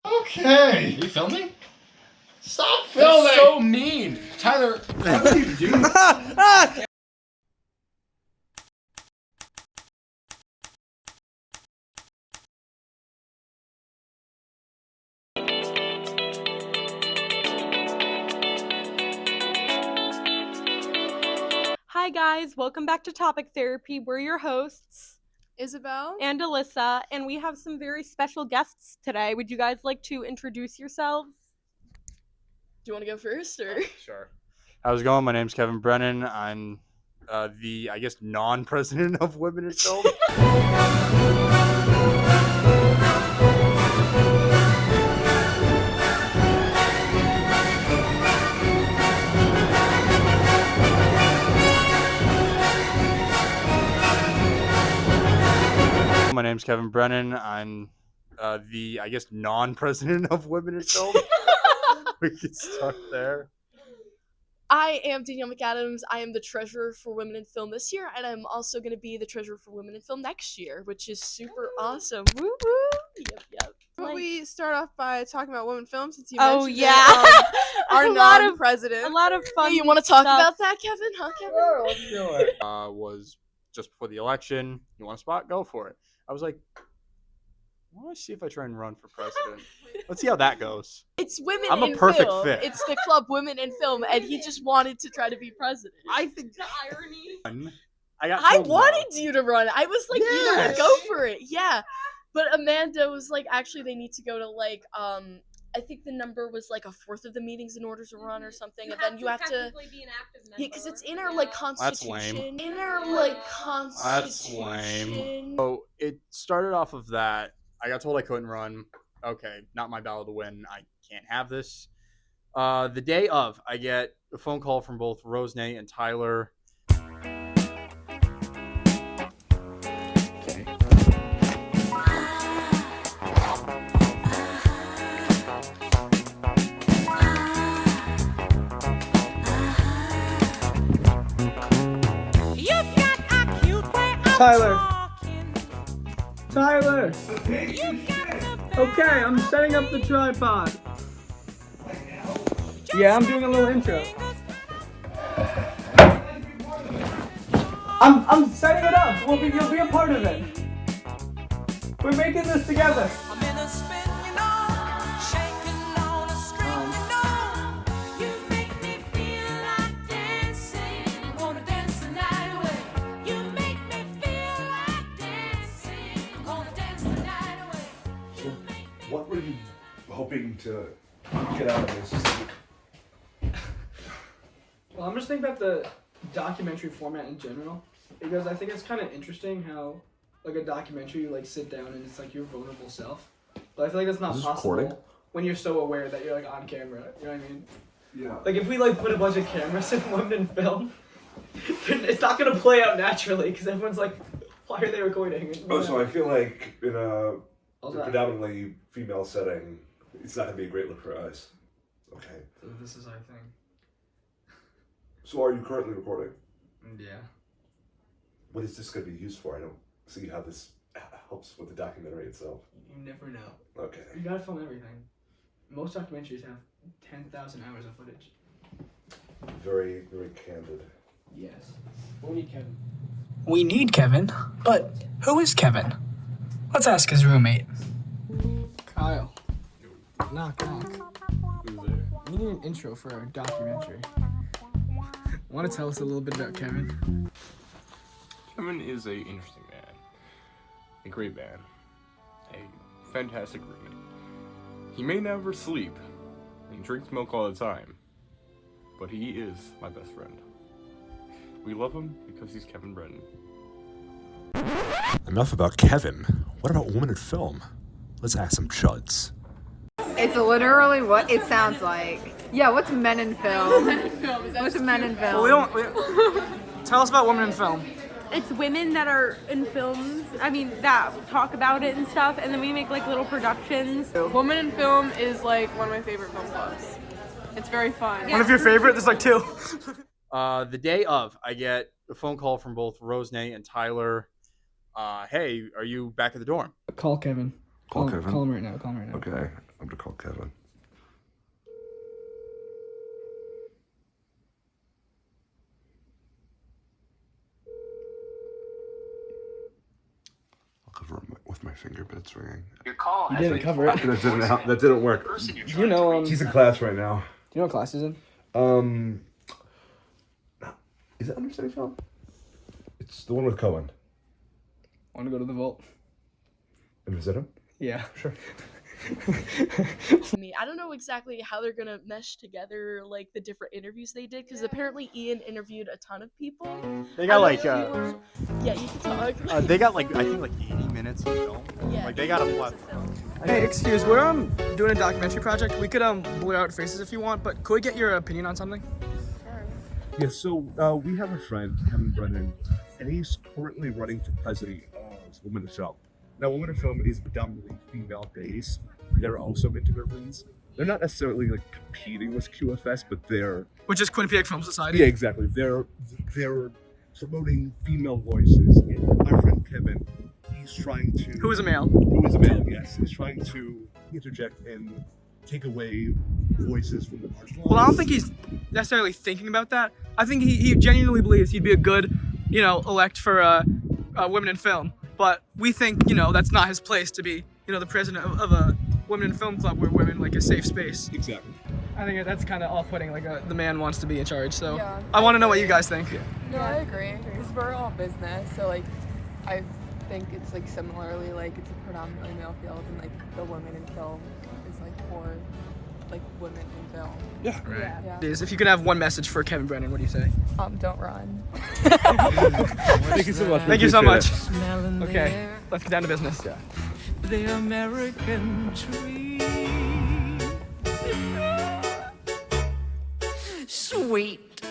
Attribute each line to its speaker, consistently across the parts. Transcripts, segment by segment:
Speaker 1: Okay.
Speaker 2: You filming?
Speaker 1: Stop filming!
Speaker 2: That's so mean. Tyler, what are you doing?
Speaker 3: Hi guys, welcome back to Topic Therapy. We're your hosts,
Speaker 4: Isabel
Speaker 3: and Alyssa, and we have some very special guests today. Would you guys like to introduce yourselves?
Speaker 4: Do you want to go first, or?
Speaker 5: Sure. How's it going? My name's Kevin Brennan. I'm the, I guess, non-president of Women in Film. My name's Kevin Brennan. I'm the, I guess, non-president of Women in Film. We can start there.
Speaker 4: I am Danielle McAdams. I am the treasurer for Women in Film this year, and I'm also going to be the treasurer for Women in Film next year, which is super awesome. Woo woo! Yep.
Speaker 6: Well, we start off by talking about women in film since you
Speaker 3: Oh
Speaker 6: mentioned
Speaker 3: yeah,
Speaker 6: it, our
Speaker 3: a lot of
Speaker 6: non-president.
Speaker 3: fun.
Speaker 4: Hey, you want to talk
Speaker 3: stuff.
Speaker 4: about that, Kevin? Huh, Kevin?
Speaker 5: Sure, let's do it. Was just before the election. You want a spot? Go for it. I was like, I want to see if I try and run for president. Let's see how that goes.
Speaker 4: It's Women
Speaker 5: I'm a
Speaker 4: in
Speaker 5: perfect
Speaker 4: Film.
Speaker 5: fit.
Speaker 4: It's the club Women in Film, and he just wanted to try to be president.
Speaker 5: I think
Speaker 3: The irony.
Speaker 4: I
Speaker 5: told no.
Speaker 4: wanted you to run. I was like, you know what,
Speaker 5: Yes.
Speaker 4: go for it. Yeah. But Amanda was like, actually, they need to go to like, I think the number was like a fourth of the meetings in order to run or something, and then you have to.
Speaker 3: be an active member.
Speaker 4: Yeah, because it's in our like
Speaker 5: That's
Speaker 4: constitution.
Speaker 5: lame.
Speaker 4: In our like
Speaker 5: That's lame.
Speaker 4: constitution.
Speaker 5: So it started off of that. I got told I couldn't run. Okay, not my battle to win. I can't have this. The day of, I get a phone call from both Rosenay and Tyler.
Speaker 7: Tyler! Okay, I'm setting up the tripod. Yeah, I'm doing a little intro. I'm setting it up. You'll be a part of it. We're making this together.
Speaker 1: What were you hoping to get out of this?
Speaker 7: Well, I'm just thinking about the documentary format in general, because I think it's kind of interesting how, like, a documentary, you, like, sit down and it's, like, your vulnerable self. But I feel like that's not
Speaker 1: Is this
Speaker 7: possible
Speaker 1: recording?
Speaker 7: when you're so aware that you're, like, on camera. You know what I mean?
Speaker 1: Yeah.
Speaker 7: Like, if we, like, put a bunch of cameras in Women in Film, it's not going to play out naturally, because everyone's like, why are they recording?
Speaker 8: Oh, so I feel like in a
Speaker 7: How's that?
Speaker 8: predominantly female setting, it's not going to be a great look for us. Okay.
Speaker 7: So this is our thing.
Speaker 8: So are you currently recording?
Speaker 7: Yeah.
Speaker 8: What is this going to be used for? I don't see how this helps with the documentary itself.
Speaker 7: You never know.
Speaker 8: Okay.
Speaker 7: You gotta film everything. Most documentaries have 10,000 hours of footage.
Speaker 8: Very, very candid.
Speaker 7: Yes. We need Kevin.
Speaker 9: We need Kevin, but who is Kevin? Let's ask his roommate.
Speaker 7: Kyle. Knock, knock.
Speaker 5: Who's there?
Speaker 7: We need an intro for our documentary. Want to tell us a little bit about Kevin?
Speaker 2: Kevin is a interesting man. A great man. A fantastic roommate. He may never sleep and drinks milk all the time, but he is my best friend. We love him because he's Kevin Brennan.
Speaker 10: Enough about Kevin. What about Women in Film? Let's ask some chuds.
Speaker 6: It's literally what it sounds like. Yeah, what's men in film? What's men in film?
Speaker 7: Tell us about Women in Film.
Speaker 3: It's women that are in films, that talk about it and stuff, and then we make like little productions.
Speaker 6: Women in Film is like one of my favorite film clubs. It's very fun.
Speaker 7: One of your favorite? There's like two.
Speaker 5: The day of, I get a phone call from both Rosenay and Tyler. Hey, are you back at the dorm?
Speaker 7: Call Kevin.
Speaker 8: Call Kevin.
Speaker 7: Call him right now.
Speaker 8: Okay. I'm gonna call Kevin. I'll cover it with my finger, but it's ringing.
Speaker 11: Your call
Speaker 7: You
Speaker 11: has
Speaker 7: didn't
Speaker 11: been
Speaker 7: cover it.
Speaker 8: That didn't work.
Speaker 11: person you're
Speaker 7: Do
Speaker 11: trying
Speaker 7: you know?
Speaker 11: to reach.
Speaker 1: He's in class right now.
Speaker 7: Do you know what class he's in?
Speaker 8: Is it Understudy Film? It's the one with Cohen.
Speaker 7: Want to go to the vault?
Speaker 8: And visit him?
Speaker 7: Yeah.
Speaker 8: Sure.
Speaker 4: Me, I don't know exactly how they're gonna mesh together like the different interviews they did because apparently Ian interviewed a ton of people.
Speaker 5: They got
Speaker 4: I
Speaker 5: like
Speaker 4: don't know if people- yeah, you can talk.
Speaker 5: they got like I think like 80 minutes of film.
Speaker 4: Yeah,
Speaker 5: Like they got a
Speaker 4: 80 minutes
Speaker 5: plot.
Speaker 4: of film.
Speaker 7: Hey, excuse, we're doing a documentary project. We could blur out faces if you want, but could we get your opinion on something?
Speaker 10: Yeah, so we have a friend, Kevin Brennan, and he's currently running for president of Women of Film. Now, Women of Film is predominantly female-based. They're also intimate leads. They're not necessarily like competing with QFS, but they're
Speaker 7: Which is Quinnipiac Film Society.
Speaker 10: yeah, exactly. They're promoting female voices. And our friend Kevin, he's trying to
Speaker 7: Who is a male?
Speaker 10: who is a male, yes, is trying to interject and take away voices from the marginalized.
Speaker 7: Well, I don't think he's necessarily thinking about that. I think he genuinely believes he'd be a good, elect for women in film. But we think, that's not his place to be, the president of a women in film club where women like a safe space.
Speaker 10: Exactly.
Speaker 7: I think that's kind of off-putting. Like the man wants to be in charge. So
Speaker 6: Yeah.
Speaker 7: I want to know what you guys think.
Speaker 6: No, I agree. Because we're all business, so like, I think it's like similarly like it's a predominantly male field, and like the women in film is like for like women in film.
Speaker 10: Yeah.
Speaker 6: Yeah.
Speaker 7: If you could have one message for Kevin Brennan, what do you say?
Speaker 6: Don't run.
Speaker 10: Thank you so much.
Speaker 7: Thank you so much.
Speaker 10: Appreciate it.
Speaker 7: Okay, let's get down to business. Yeah.
Speaker 9: The American dream. Sweet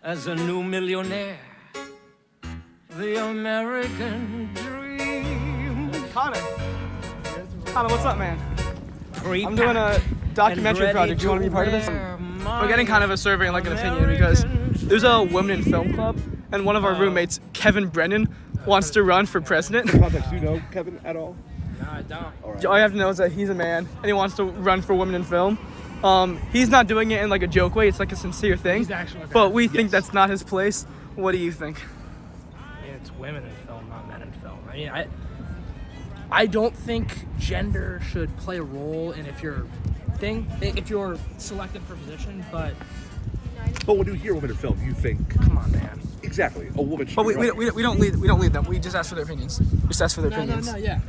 Speaker 9: as a new millionaire. The American dream.
Speaker 7: Connor, what's up, man?
Speaker 9: Pre-packed
Speaker 7: I'm doing a documentary
Speaker 9: and
Speaker 7: project. Do you want to be part of this? I'm getting kind of a survey and like an opinion because there's a women in film club, and one of our roommates, Kevin Brennan, wants to run for president.
Speaker 10: Context, do you know Kevin at all?
Speaker 9: No, I don't.
Speaker 7: All you have to know is that he's a man and he wants to run for women in film. He's not doing it in like a joke way. It's like a sincere thing.
Speaker 9: He's actually
Speaker 7: But we think that's not his place. What do you think?
Speaker 9: I mean, it's women in film, not men in film. I mean, I don't think gender should play a role in if you're selected for a position, but
Speaker 10: But when you hear women in film, you think
Speaker 9: come on, man.
Speaker 10: exactly a woman should
Speaker 7: But
Speaker 10: be
Speaker 7: we
Speaker 10: running.
Speaker 7: don't lead them. We just ask for their opinions. We just ask for their opinions.
Speaker 9: Yeah.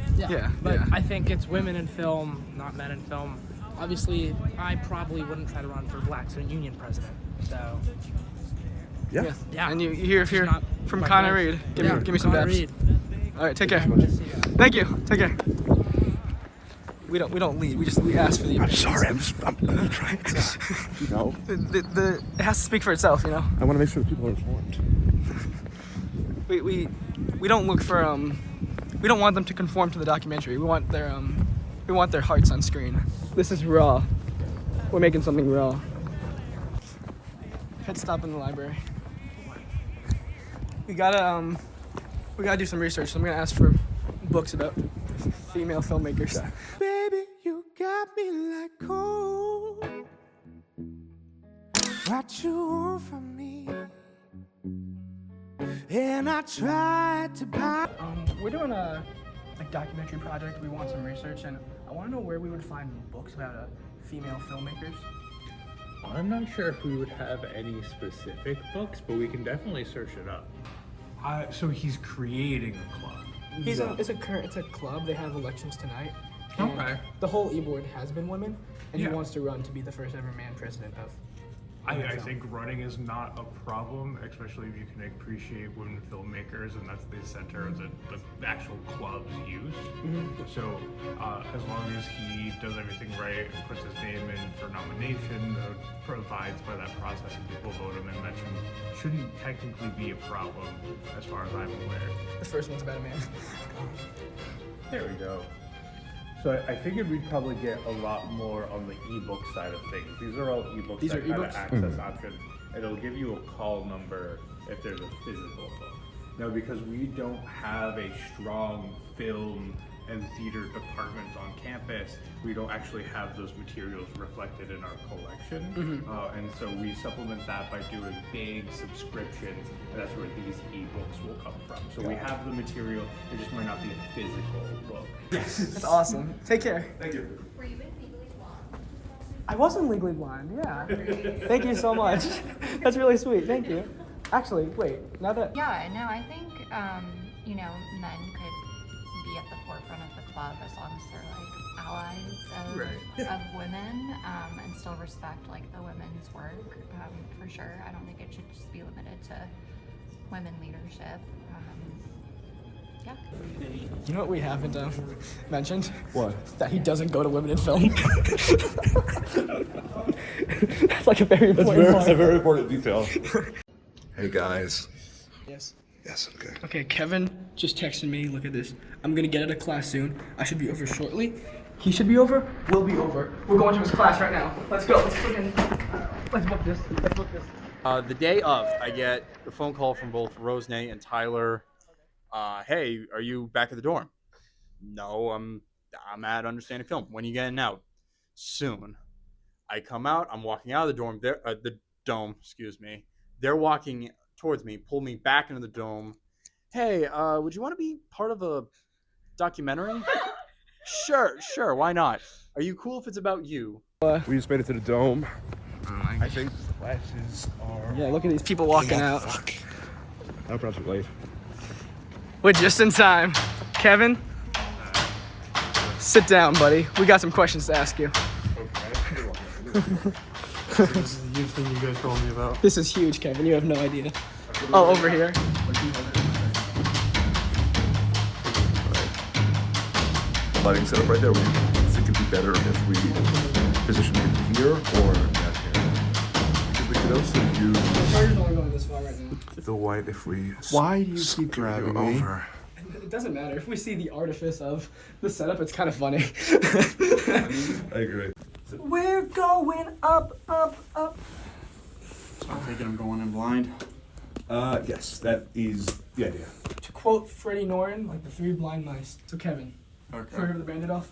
Speaker 9: But
Speaker 7: yeah.
Speaker 9: I think it's women in film, not men in film. Obviously, I probably wouldn't try to run for Black Student Union president. So
Speaker 10: Yeah.
Speaker 9: yeah.
Speaker 7: And you hear if you're
Speaker 9: Not
Speaker 7: from
Speaker 9: my
Speaker 7: Connor
Speaker 9: place.
Speaker 7: Reed. Give
Speaker 9: Yeah,
Speaker 7: me some
Speaker 9: Connor
Speaker 7: babs.
Speaker 9: Reed.
Speaker 7: All right, take care.
Speaker 9: Good to see you.
Speaker 7: Thank you. Take care. We don't lead. We ask for the
Speaker 10: I'm
Speaker 7: opinions.
Speaker 10: sorry. I'm trying to. You know,
Speaker 7: It has to speak for itself,
Speaker 10: I want to make sure that people are informed.
Speaker 7: We don't look for we don't want them to conform to the documentary. We want their hearts on screen. This is raw. We're making something raw. Pit stop in the library. We gotta do some research. So I'm gonna ask for books about female filmmakers.
Speaker 9: Baby, you got me like cold. What you want from me? And I tried to buy.
Speaker 7: We're doing a documentary project. We want some research, and I want to know where we would find books about female filmmakers.
Speaker 12: I'm not sure if we would have any specific books, but we can definitely search it up.
Speaker 1: So he's creating a club.
Speaker 7: It's a club. They have elections tonight. and
Speaker 1: Okay.
Speaker 7: The whole e-board has been women, and
Speaker 1: Yeah.
Speaker 7: he wants to run to be the first ever man president of.
Speaker 12: I think running is not a problem, especially if you can appreciate women filmmakers, and that's the center of the actual club's use. So as long as he does everything right and puts his name in for nomination, provides by that process and people vote him in, that shouldn't technically be a problem as far as I'm aware.
Speaker 7: The first one's about a man.
Speaker 12: There we go. So I figured we'd probably get a lot more on the ebook side of things. These are all ebooks
Speaker 7: These
Speaker 12: that
Speaker 7: are
Speaker 12: have an
Speaker 7: ebooks?
Speaker 12: access option. It'll give you a call number if there's a physical book. Now, because we don't have a strong film and theater departments on campus, we don't actually have those materials reflected in our collection. And so we supplement that by doing big subscriptions, and that's where these ebooks will come from. So we have the material, it just might not be a physical book.
Speaker 7: That's awesome. Take care.
Speaker 1: Thank you.
Speaker 11: Were you in Legally Blonde?
Speaker 7: I wasn't Legally Blonde, yeah. Thank you so much. That's really sweet. Thank you. Actually, wait, now that...
Speaker 11: Yeah, no, I think, you know, men could be at the forefront of the club as long as they're like allies of women, and still respect like the women's work, for sure. I don't think it should just be limited to women leadership. Yeah.
Speaker 7: You know what we haven't mentioned?
Speaker 10: What?
Speaker 7: That he doesn't go to Women in Film. That's like a very important
Speaker 10: That's a very important detail. Hey guys.
Speaker 7: Yes.
Speaker 10: Yes, okay.
Speaker 7: Okay, Kevin just texted me. Look at this. I'm gonna get out of class soon. I should be over shortly. He should be over. We'll be over. We're going to his class right now. Let's go. Let's book this. Let's book this.
Speaker 5: The day of, I get a phone call from both Rosenay and Tyler. Hey, are you back at the dorm? No, I'm at Understanding Film. When are you getting out? Soon. I come out. I'm walking out of the dorm. The dome. Excuse me. They're walking towards me, pull me back into the dome. Hey, would you want to be part of a documentary? Sure. Why not? Are you cool if it's about you?
Speaker 10: We just made it to the dome. I think the classes are...
Speaker 7: Yeah, look at these people walking out.
Speaker 10: I'm probably late.
Speaker 7: We're just in time. Kevin, sit down, buddy. We got some questions to ask you.
Speaker 5: So this is the huge thing you guys told me about.
Speaker 7: This is huge, Kevin. You have no idea. Oh, over here.
Speaker 10: Lighting setup right there. We think it'd be better if we position it here or down here. Because we could also use
Speaker 7: The charger's only going this far right now.
Speaker 10: the white if we.
Speaker 5: Why do you keep grabbing me?
Speaker 10: over?
Speaker 7: It doesn't matter. If we see the artifice of the setup, it's kind of funny.
Speaker 10: I agree.
Speaker 7: We're going up.
Speaker 5: I'm thinking I'm going in blind.
Speaker 10: Yes, that is the idea.
Speaker 7: To quote Freddie Norton, like the three blind mice. So Kevin,
Speaker 5: Okay.
Speaker 7: remember the bandit off?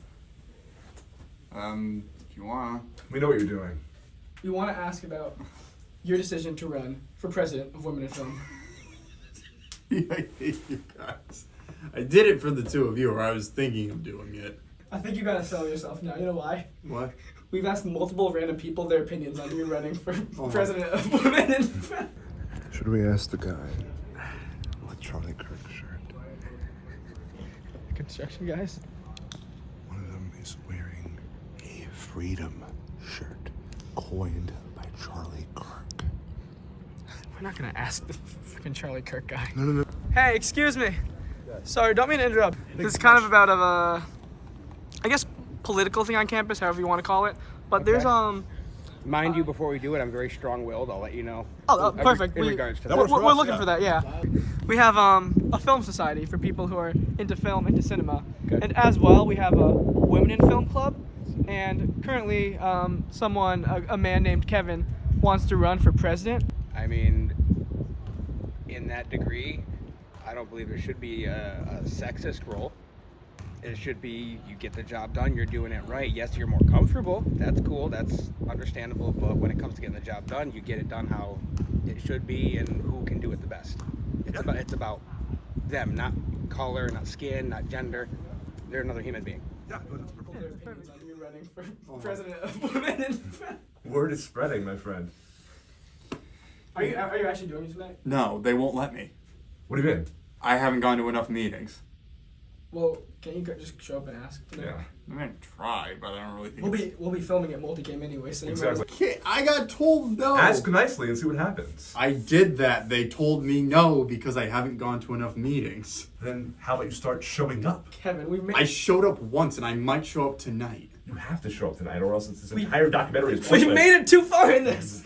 Speaker 5: If you want.
Speaker 10: We know what you're doing.
Speaker 7: We want to ask about your decision to run for president of Women in Film.
Speaker 5: I hate you guys. I did it for the two of you, or I was thinking of doing it.
Speaker 7: I think you gotta sell yourself now. You know why?
Speaker 5: What?
Speaker 7: We've asked multiple random people their opinions on you running for president of Women in Film.
Speaker 10: Should we ask the guy with Charlie Kirk shirt?
Speaker 7: Construction guys?
Speaker 10: One of them is wearing a Freedom shirt coined by Charlie Kirk.
Speaker 7: We're not gonna ask the freaking Charlie Kirk guy.
Speaker 10: No.
Speaker 7: Hey, excuse me. Sorry, don't mean to interrupt. This is kind of about I guess, political thing on campus, however you want to call it. But there's
Speaker 9: Mind you, before we do it, I'm very strong-willed. I'll let you know.
Speaker 7: Oh, perfect.
Speaker 9: In regards to
Speaker 7: We're looking for that, yeah. We have a film society for people who are into film, into cinema.
Speaker 9: Okay.
Speaker 7: And as well, we have a Women in Film club. And currently, a man named Kevin, wants to run for president.
Speaker 9: I mean, in that degree, I don't believe there should be a sexist role. It should be you get the job done, you're doing it right. Yes, you're more comfortable. That's cool. That's understandable. But when it comes to getting the job done, you get it done how it should be and who can do it the best. It's about them, not color, not skin, not gender. They're another human being.
Speaker 7: Their opinions on you running for president of Women in Film.
Speaker 10: Word is spreading, my friend.
Speaker 7: Are you actually doing it tonight?
Speaker 5: No, they won't let me.
Speaker 10: What do you mean?
Speaker 5: I haven't gone to enough meetings.
Speaker 7: Well, can you just show up and ask tonight?
Speaker 10: Yeah.
Speaker 5: I'm gonna try, but I don't really think.
Speaker 7: We'll be filming at Multicam anyway, so you
Speaker 10: Exactly.
Speaker 5: I got told no.
Speaker 10: Ask nicely and see what happens.
Speaker 5: I did that. They told me no because I haven't gone to enough meetings.
Speaker 10: Then how about you start showing up?
Speaker 7: Kevin, we've made.
Speaker 5: I showed up once, and I might show up tonight.
Speaker 10: You have to show up tonight, or else this entire documentary is
Speaker 7: We
Speaker 10: pointless.
Speaker 7: made it too far in this.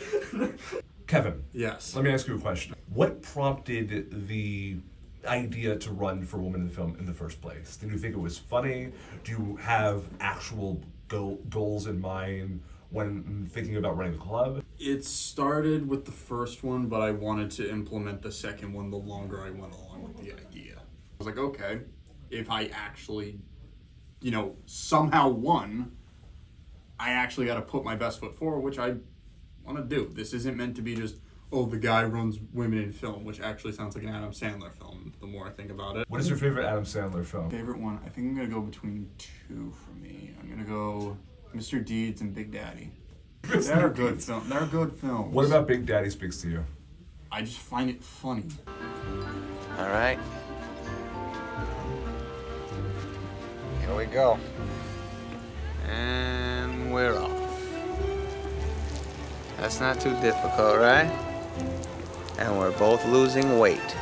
Speaker 10: Kevin,
Speaker 5: Yes.
Speaker 10: let me ask you a question. What prompted the idea to run for Women in Film in the first place? Did you think it was funny? Do you have actual goals in mind when thinking about running the club?
Speaker 5: It started with the first one, but I wanted to implement the second one the longer I went along with the idea. I was like, okay, if I actually somehow won, I actually got to put my best foot forward, which I want to do. This isn't meant to be just, oh, the guy runs women in film, which actually sounds like an Adam Sandler film, the more I think about it.
Speaker 10: What is your favorite Adam Sandler film?
Speaker 5: Favorite one? I think I'm going to go between two for me. I'm going to go Mr. Deeds and Big Daddy. They're good films. They're good films.
Speaker 10: What about Big Daddy speaks to you?
Speaker 5: I just find it funny.
Speaker 9: All right. Here we go. And we're off. That's not too difficult, right? And we're both losing weight.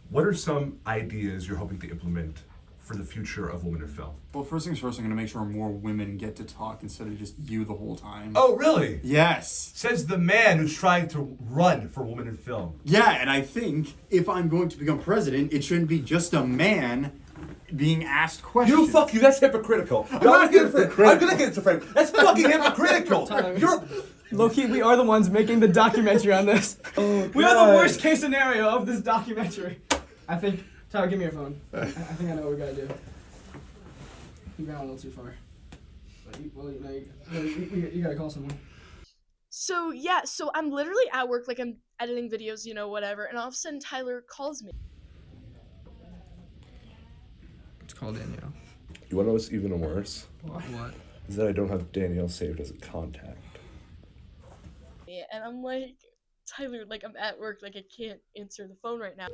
Speaker 10: What are some ideas you're hoping to implement for the future of women in film?
Speaker 5: Well, first things first, I'm going to make sure more women get to talk instead of just you the whole time.
Speaker 10: Oh, really?
Speaker 5: Yes.
Speaker 10: Says the man who's trying to run for women in film.
Speaker 5: Yeah, and I think if I'm going to become president, it shouldn't be just a man being asked questions.
Speaker 10: Fuck you, that's hypocritical. I'm
Speaker 5: not hypocritical.
Speaker 10: I'm gonna get into frame. That's fucking hypocritical. You're...
Speaker 7: Low-key, we are the ones making the documentary on this. We are the worst case scenario of this documentary. I think, Tyler, give me your phone. I think I know what we gotta do. You got a little too far. But you gotta call someone.
Speaker 4: So yeah, so I'm literally at work, like I'm editing videos, whatever, and all of a sudden Tyler calls me.
Speaker 7: It's called Danielle.
Speaker 8: You wanna know what's even worse?
Speaker 7: What?
Speaker 8: Is that I don't have Danielle saved as a contact.
Speaker 4: Yeah, and I'm like, Tyler, like I'm at work, like I can't answer the phone right now.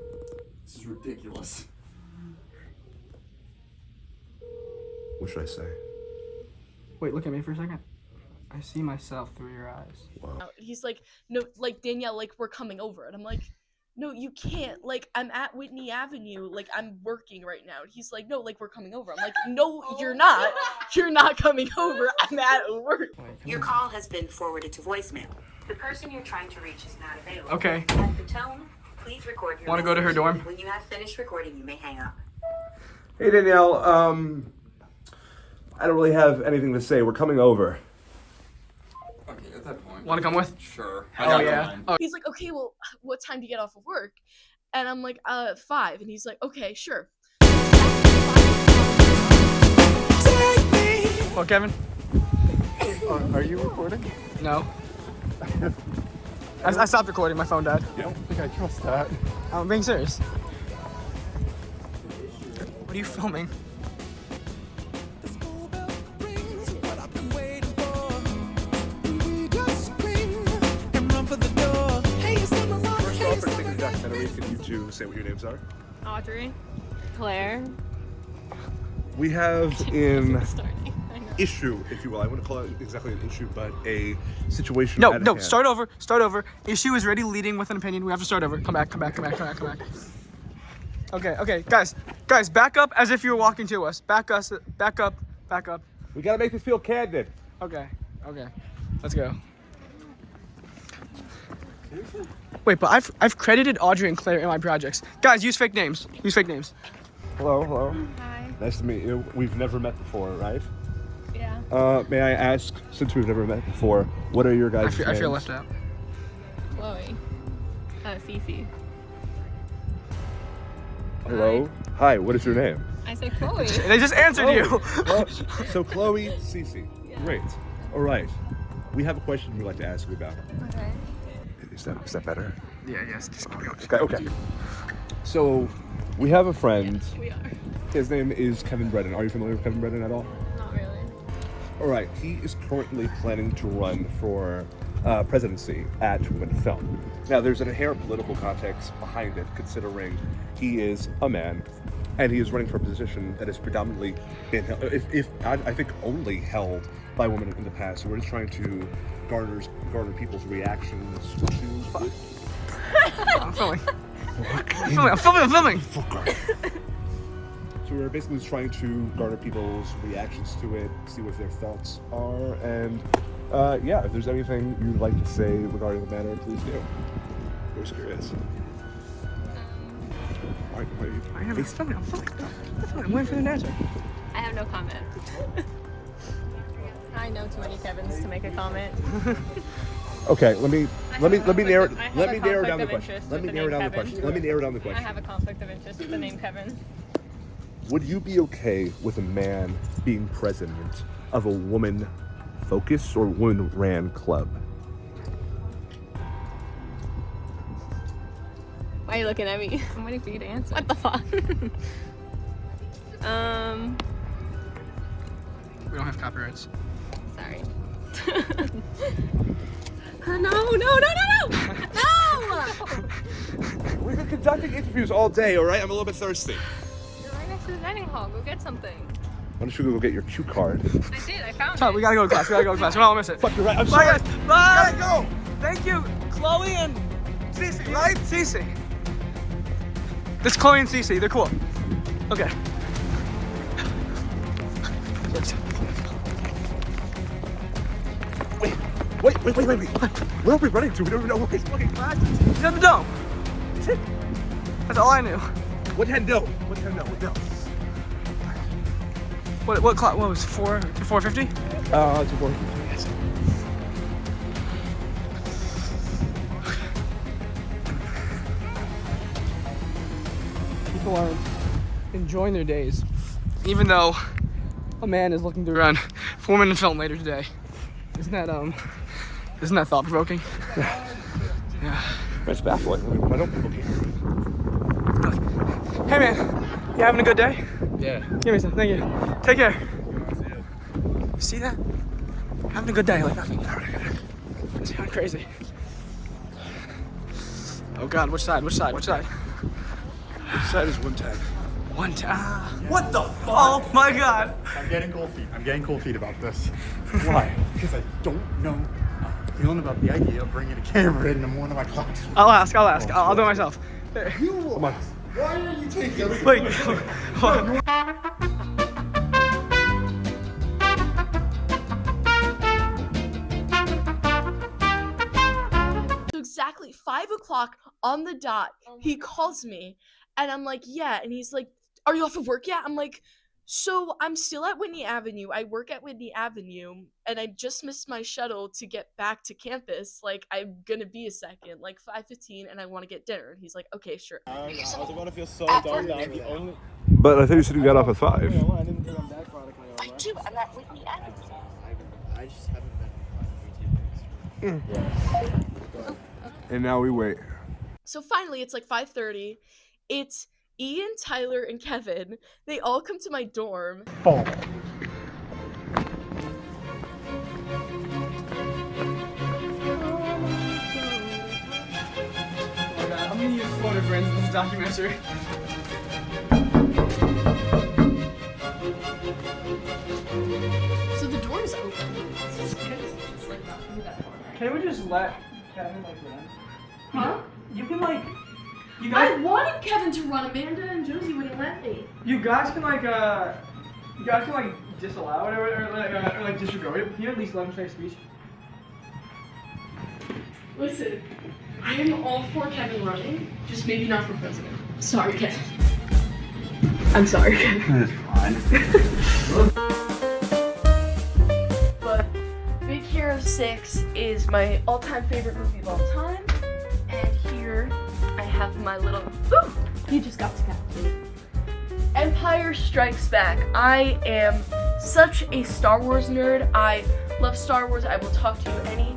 Speaker 5: This is ridiculous.
Speaker 8: What should I say?
Speaker 7: Wait, look at me for a second. I see myself through your eyes.
Speaker 8: Wow.
Speaker 4: He's like, no, like Danielle, like we're coming over, and I'm like, no, you can't. Like I'm at Whitney Avenue, like I'm working right now. And he's like, no, like we're coming over. I'm like, no, you're not. You're not coming over. I'm at work.
Speaker 13: Your call has been forwarded to voicemail. The person you're trying to reach is not available.
Speaker 7: Okay.
Speaker 13: At the tone, please record your
Speaker 7: Want to go to her dorm?
Speaker 13: When you have finished recording, you may hang up.
Speaker 8: Hey Danielle, I don't really have anything to say. We're coming over.
Speaker 5: Okay, at that point.
Speaker 7: Want to come with?
Speaker 5: Sure.
Speaker 7: Oh yeah. Oh.
Speaker 4: He's like, okay, well, what time do you get off of work? And I'm like, 5. And he's like, okay, sure.
Speaker 7: Well, Kevin?
Speaker 8: Are you recording?
Speaker 7: No. I stopped recording. My phone died.
Speaker 8: You don't think I trust that?
Speaker 7: I'm being serious. What are you filming?
Speaker 10: First off, for the sake of the documentary, can you two say what your names are?
Speaker 3: Audrey. Claire.
Speaker 10: We have in issue, if you will. I wouldn't call it exactly an issue, but a situation.
Speaker 7: No,
Speaker 10: at
Speaker 7: no,
Speaker 10: hand.
Speaker 7: start over. Issue is ready leading with an opinion. We have to start over. Come back. Okay, guys, back up as if you were walking to us. Back up.
Speaker 10: We gotta make this feel candid.
Speaker 7: Okay, let's go. Wait, but I've credited Audrey and Claire in my projects. Guys, use fake names.
Speaker 10: Hello.
Speaker 3: Hi.
Speaker 10: Nice to meet you. We've never met before, right?
Speaker 3: Yeah.
Speaker 10: May I ask, since we've never met before, what are your guys' names?
Speaker 7: I feel left out.
Speaker 3: Chloe. Cece.
Speaker 10: Hello. Hi. What is your name?
Speaker 3: I said Chloe.
Speaker 7: They just answered you.
Speaker 10: Well, so Chloe, Cece. Great. All right. We have a question we'd like to ask you about.
Speaker 3: Okay.
Speaker 10: Is that better?
Speaker 7: Yeah, yes. Just keep going.
Speaker 10: Okay. So, we have a friend.
Speaker 3: We are.
Speaker 10: His name is Kevin Brennan. Are you familiar with Kevin Brennan at all?
Speaker 3: Not really.
Speaker 10: All right. He is currently planning to run for presidency at Women in Film. Now, there's an inherent political context behind it, considering he is a man, and he is running for a position that is predominantly been, I think, only held by women in the past. So we're just trying to garner people's reactions to.
Speaker 7: I'm filming. I'm filming.
Speaker 10: So we're basically just trying to garner people's reactions to it, see what their thoughts are, and yeah, if there's anything you'd like to say regarding the matter, please do. We're just curious. Why are you?
Speaker 7: I'm filming. I'm waiting for the answer.
Speaker 3: I have no comment. I know too many Kevins to make a comment.
Speaker 10: Okay, let me narrow down the
Speaker 3: conflict of
Speaker 10: question.
Speaker 3: interest
Speaker 10: Let me
Speaker 3: with the
Speaker 10: narrow
Speaker 3: name
Speaker 10: down the
Speaker 3: Kevin.
Speaker 10: question. Let me narrow down the
Speaker 3: I
Speaker 10: question.
Speaker 3: have a conflict of interest with the name Kevin.
Speaker 10: would you be okay with a man being president of a woman-focused or woman-ran club?
Speaker 14: Why are you looking at me?
Speaker 15: I'm waiting for you to answer.
Speaker 14: What the fuck?
Speaker 7: We don't have copyrights.
Speaker 14: Sorry.
Speaker 15: No!
Speaker 10: We've been conducting interviews all day, all right? I'm a little bit thirsty.
Speaker 15: You're right next to the dining hall. Go get something.
Speaker 10: Why don't you go get your cue card?
Speaker 15: I did. I found
Speaker 7: So
Speaker 15: it.
Speaker 7: we gotta go to class. We don't wanna miss it.
Speaker 10: Fuck, you're right. I'm
Speaker 7: Bye,
Speaker 10: sorry.
Speaker 7: guys. Bye.
Speaker 10: Gotta go.
Speaker 7: Thank you, Chloe and Cece, right? Cece. This is Chloe and Cece. They're cool. Okay.
Speaker 10: Wait. Where are we running to? We don't even know where we're fucking classes.
Speaker 7: He's at the dome. That's it. That's all I knew.
Speaker 10: What time no? No.
Speaker 7: What clock? What was it, 4:50?
Speaker 10: It's 4:50. Yes.
Speaker 7: People are enjoying their days, even though a man is looking to run for women in film later today. Isn't that thought-provoking? Yeah.
Speaker 10: That's baffling. Why don't people care?
Speaker 7: Hey man, you having a good day?
Speaker 2: Yeah.
Speaker 7: Give me some. Thank you. Take care. You see that? Having a good day, like nothing. It's kind of crazy. Oh God, which side? Which side?
Speaker 10: Which side is 110?
Speaker 7: 110.
Speaker 5: What the fuck?
Speaker 7: Oh my God.
Speaker 5: I'm getting cold feet about this. Why? Because I don't know how I'm feeling about the idea of bringing a camera into one of my classes.
Speaker 7: I'll ask. I'll do it myself.
Speaker 5: Come on. Why are you taking everything?
Speaker 7: Wait.
Speaker 4: So exactly 5 o'clock on the dot, he calls me, and I'm like, yeah, and he's like, are you off of work yet? I'm like, so I'm still at Whitney Avenue. I work at Whitney Avenue, and I just missed my shuttle to get back to campus. Like, I'm gonna be a second, like 5:15, and I want to get dinner. And he's like, okay, sure.
Speaker 16: I was about to feel so dumbed down. The only
Speaker 10: But I thought you said you got off at 5.
Speaker 16: I didn't think I'm that chronically on, right?
Speaker 13: do. I'm at Whitney Avenue.
Speaker 16: I just haven't been on YouTube.
Speaker 10: And now we wait.
Speaker 4: So finally, it's like 5:30. It's Ian, Tyler, and Kevin. They all come to my dorm.
Speaker 5: Oh.
Speaker 7: Oh God, I'm gonna use photo friends in this documentary.
Speaker 4: So the door's open.
Speaker 7: Can we just let Kevin like run?
Speaker 4: Huh?
Speaker 7: You can like. You guys.
Speaker 4: I wanted Kevin to run. Amanda and Josie wouldn't let me.
Speaker 7: You guys can like disallow it or like disregard it. Can you at least let him say a speech?
Speaker 4: Listen, I am all for Kevin running, just maybe not for president. Sorry, Kevin. I'm sorry, Kevin.
Speaker 5: It's fine.
Speaker 4: But Big Hero 6 is my all-time favorite movie of all time. And here I have my little... Ooh! He just got decapitated. Empire Strikes Back. I am such a Star Wars nerd. I love Star Wars. I will talk to you any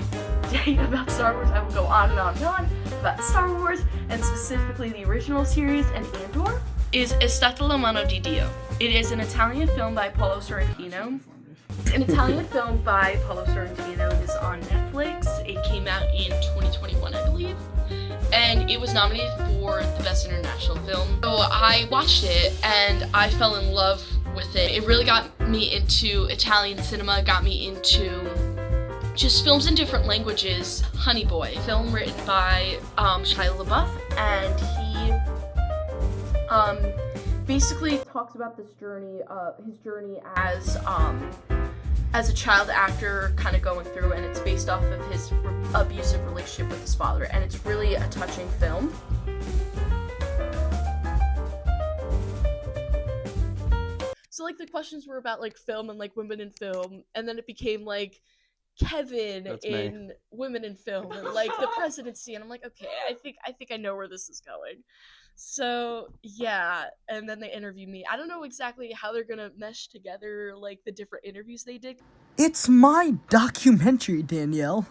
Speaker 4: day about Star Wars. I will go on and on and on about Star Wars, and specifically the original series and Andor. Is È stata la mano di Dio. It is an Italian film by Paolo Sorrentino. It's an Italian film by Paolo Sorrentino. It is on Netflix. It came out in 2021, I believe. And it was nominated for the Best International Film. So I watched it and I fell in love with it. It really got me into Italian cinema, got me into just films in different languages. Honey Boy, film written by Shia LaBeouf, and he basically talks about this journey, his journey as a child actor, kind of going through, and it's based off of his abusive relationship with his father, and it's really a touching film. So like the questions were about like film and like women in film, and then it became like Kevin in women in film, and like the presidency, and I'm like, okay, I think I know where this is going. So yeah, and then they interviewed me. I don't know exactly how they're gonna mesh together like the different interviews they did.
Speaker 7: It's my documentary, Danielle.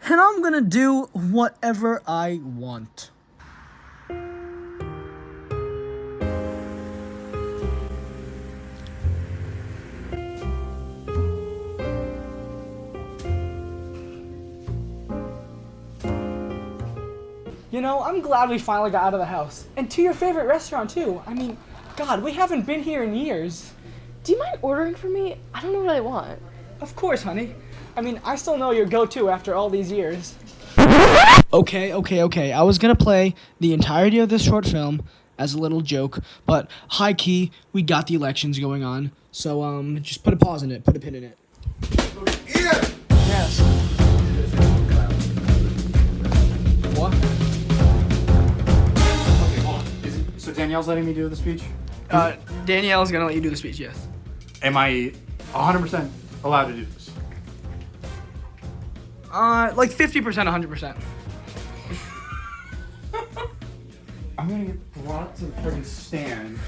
Speaker 7: And I'm gonna do whatever I want. You know, I'm glad we finally got out of the house. And to your favorite restaurant, too. I mean, God, we haven't been here in years.
Speaker 4: Do you mind ordering for me? I don't know what I want.
Speaker 7: Of course, honey. I mean, I still know your go-to after all these years. Okay. I was gonna play the entirety of this short film as a little joke, but high key, we got the elections going on. So, just put a pause in it, put a pin in it.
Speaker 8: Ian!
Speaker 7: Yes. What?
Speaker 5: Okay, hold on. So Danielle's letting me do the speech?
Speaker 7: Danielle's gonna let you do the speech, yes.
Speaker 5: Am I 100% allowed to do this?
Speaker 7: Like 50%, 100%.
Speaker 5: I'm gonna get brought to the friggin' stand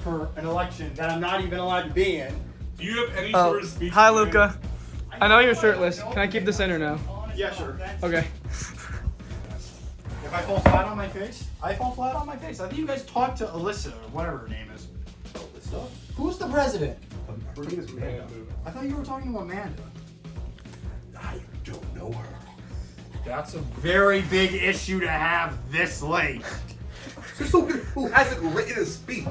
Speaker 5: for an election that I'm not even allowed to be in.
Speaker 2: Do you have any sort of speech?
Speaker 7: Hi, Luca. I know you're shirtless. Can I keep this in or no?
Speaker 5: Yeah, sure.
Speaker 7: Okay.
Speaker 5: If I fall flat on my face, I fall flat on my face. I think you guys talked to Alyssa or whatever her name is. Alyssa? Who's the president?
Speaker 8: Her name is Amanda.
Speaker 5: I thought you were talking about Amanda.
Speaker 8: I don't know her.
Speaker 5: That's a very big issue to have this late.
Speaker 8: So someone who hasn't written a speech.